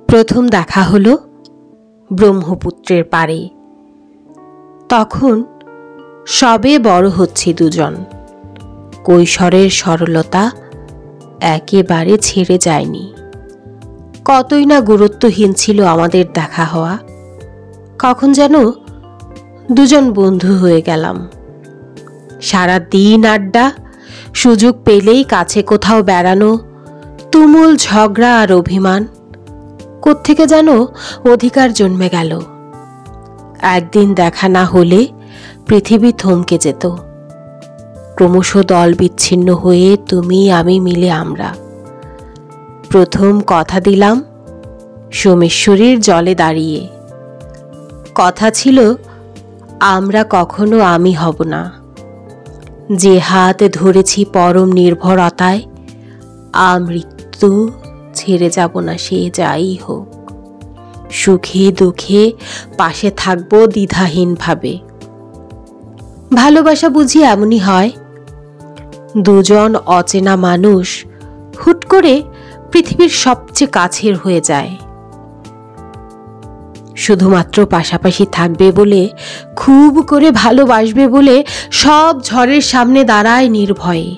প্রথম দেখা হলো ব্রহ্মপুত্রের পাড়ে। তখন সবে বড় হচ্ছি দুজন। কৈশোরের সরলতা একেবারে ছেড়ে যায়নি। কতই না গুরুত্বহীন ছিল আমাদের দেখা হওয়া। কখন যেন দুজন বন্ধু হয়ে গেলাম। সারা দিন আড্ডা, সুযোগ পেলেই কাছে কোথাও বেড়ানো, তুমুল ঝগড়া আর অভিমান। কোত্থেকে যেন অধিকার জন্মে গেল। একদিন দেখা না হলে পৃথিবী থমকে যেত। ক্রমশ দল বিচ্ছিন্ন হয়ে তুমি আমি মিলে আমরা। প্রথম কথা দিলাম সোমেশ্বরীর জলে দাঁড়িয়ে। কথা ছিল আমরা কখনো আমি হব না। যে হাত ধরেছি পরম নির্ভরতায়, আমৃত্যু ছেড়ে যাব না সে যাই হোক। সুখে দুঃখে পাশে থাকবো দ্বিধাহীনভাবে। ভালোবাসা বুঝি এমনই হয়, দুজন অচেনা মানুষ হুট করে পৃথিবীর সবচেয়ে কাছের হয়ে যায়। শুধুমাত্র পাশাপাশি থাকবে বলে, খুব করে ভালোবাসবে বলে সব ঝড়ের সামনে দাঁড়ায় নির্ভয়ে।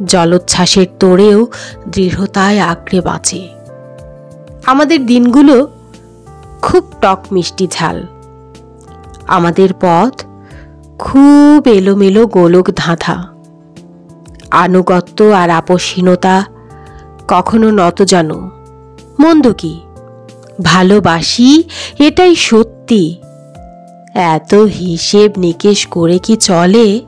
জলোচ্ছ্বাসের তোড়েও দৃঢ়তায় আঁকড়ে বাঁচে। আমাদের দিনগুলো খুব টক মিষ্টি ঝাল। আমাদের পথ খুব এলোমেলো গোলক ধাঁধা। আনুগত্য আর আপসহীনতা কখনো নতজানু। মন্দ কি? ভালোবাসি, এটাই সত্যি। এত হিসেব নিকেশ করে কি চলে?